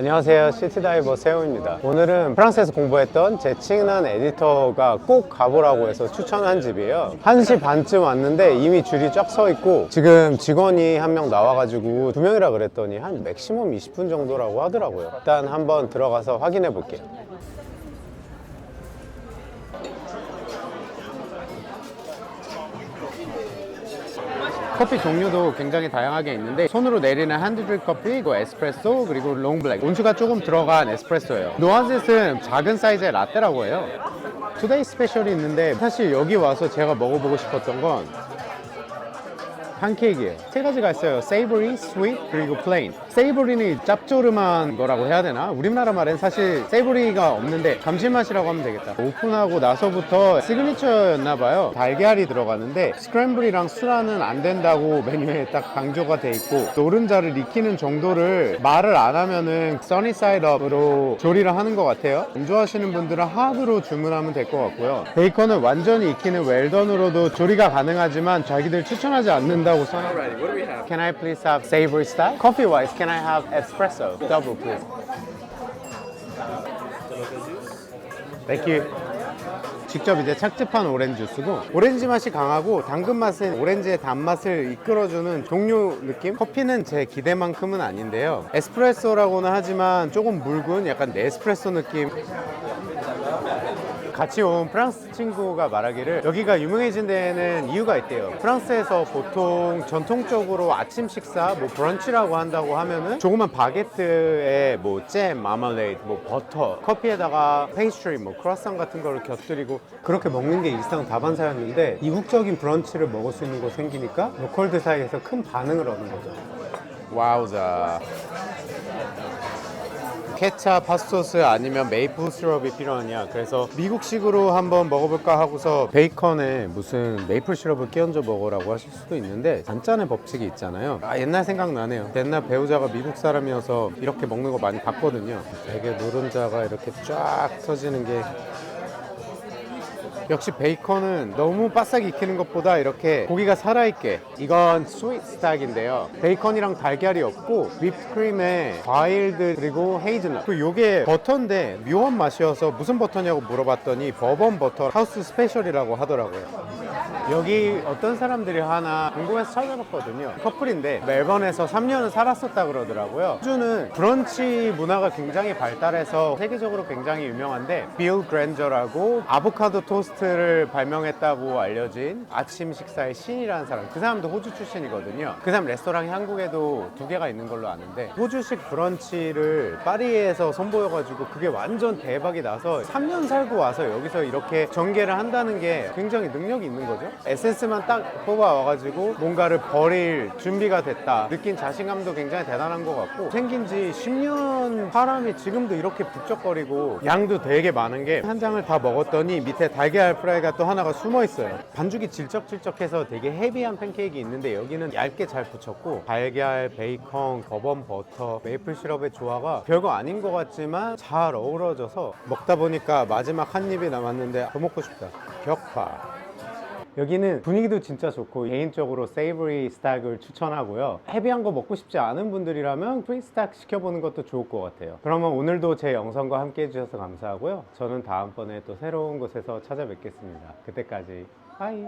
안녕하세요, 시티다이버 세호입니다. 오늘은 프랑스에서 공부했던 제 친한 에디터가 꼭 가보라고 해서 추천한 집이에요. 1시 반쯤 왔는데 이미 줄이 쫙 서 있고, 지금 직원이 한 명 나와가지고 2명이라 그랬더니 한 맥시멈 20분 정도라고 하더라고요. 일단 한번 들어가서 확인해 볼게요. 커피 종류도 굉장히 다양하게 있는데, 손으로 내리는 핸드드립 커피, 그리고 에스프레소, 그리고 롱블랙, 온수가 조금 들어간 에스프레소예요. 노아젯은 작은 사이즈의 라떼라고 해요. 투데이 스페셜이 있는데, 사실 여기 와서 제가 먹어보고 싶었던 건 팬케이크예요. 세 가지가 있어요. 세이버리, 스윗, 그리고 플레인. 세이버리는 짭조름한 거라고 해야 되나? 우리나라 말엔 사실 세이버리가 없는데 감칠맛이라고 하면 되겠다. 오픈하고 나서부터 시그니처였나 봐요. 달걀이 들어가는데 스크램블이랑 수라는 안 된다고 메뉴에 딱 강조가 돼 있고, 노른자를 익히는 정도를 말을 안 하면은 써니사이드업으로 조리를 하는 것 같아요. 안 좋아하시는 분들은 하드로 주문하면 될 것 같고요. 베이컨은 완전히 익히는 웰던으로도 조리가 가능하지만 자기들 추천하지 않는다고. Alrighty, what do we have? Can I please have savory style? Coffee wise, can I have espresso? Double please. Thank you. 직접 이제 착즙한 오렌지 주스고, 오렌지 맛이 강하고 당근 맛은 오렌지의 단맛을 이끌어주는 종류 느낌? 커피는 제 기대만큼은 아닌데요. 에스프레소라고는 하지만 조금 묽은 약간 네스프레소 느낌. 같이 온 프랑스 친구가 말하기를 여기가 유명해진 데에는 이유가 있대요. 프랑스에서 보통 전통적으로 아침 식사, 뭐 브런치라고 한다고 하면은 조그만 바게트에 뭐 잼, 마멀레이드, 뭐 버터, 커피에다가 페이스트리, 뭐 크로아상 같은 거를 곁들이고 그렇게 먹는 게 일상 다반사였는데, 이국적인 브런치를 먹을 수 있는 곳 생기니까 로컬들 사이에서 큰 반응을 얻는 거죠. 와우자. 케찹, 핫소스 아니면 메이플 시럽이 필요하냐, 그래서 미국식으로 한번 먹어볼까 하고서 베이컨에 무슨 메이플 시럽을 끼얹어 먹으라고 하실 수도 있는데, 단짠의 법칙이 있잖아요. 옛날 생각나네요. 옛날 배우자가 미국 사람이어서 이렇게 먹는 거 많이 봤거든요. 되게 노른자가 이렇게 쫙 터지는 게, 역시 베이컨은 너무 바싹 익히는 것보다 이렇게 고기가 살아있게. 이건 스윗 스탁인데요, 베이컨이랑 달걀이 없고 휘프크림에 과일들 그리고 헤이즐넛, 그리고 이게 버터인데 묘한 맛이어서 무슨 버터냐고 물어봤더니 버번 버터 하우스 스페셜이라고 하더라고요. 여기 어떤 사람들이 하나 궁금해서 찾아봤거든요. 커플인데 멜번에서 3년을 살았었다 그러더라고요. 호주는 브런치 문화가 굉장히 발달해서 세계적으로 굉장히 유명한데, 빌 그랜저라고 아보카도 토스트를 발명했다고 알려진 아침 식사의 신이라는 사람, 그 사람도 호주 출신이거든요. 그 사람 레스토랑이 한국에도 2개가 있는 걸로 아는데, 호주식 브런치를 파리에서 선보여가지고 그게 완전 대박이 나서 3년 살고 와서 여기서 이렇게 전개를 한다는 게 굉장히 능력이 있는 거죠. 에센스만 딱 뽑아와가지고 뭔가를 버릴 준비가 됐다 느낀 자신감도 굉장히 대단한 것 같고, 생긴 지 10년 사람이 지금도 이렇게 북적거리고, 양도 되게 많은 게, 한 장을 다 먹었더니 밑에 달걀 프라이가 또 하나가 숨어 있어요. 반죽이 질척질척해서 되게 헤비한 팬케이크 있는데, 여기는 얇게 잘 붙였고, 달걀, 베이컨, 버번 버터, 메이플 시럽의 조화가 별거 아닌 것 같지만 잘 어우러져서 먹다 보니까 마지막 한 입이 남았는데 더 먹고 싶다. 격파. 여기는 분위기도 진짜 좋고, 개인적으로 세이버리 스탁을 추천하고요. 헤비한 거 먹고 싶지 않은 분들이라면 프리 스탁 시켜보는 것도 좋을 것 같아요. 그러면 오늘도 제 영상과 함께 해주셔서 감사하고요. 저는 다음번에 또 새로운 곳에서 찾아뵙겠습니다. 그때까지 바이.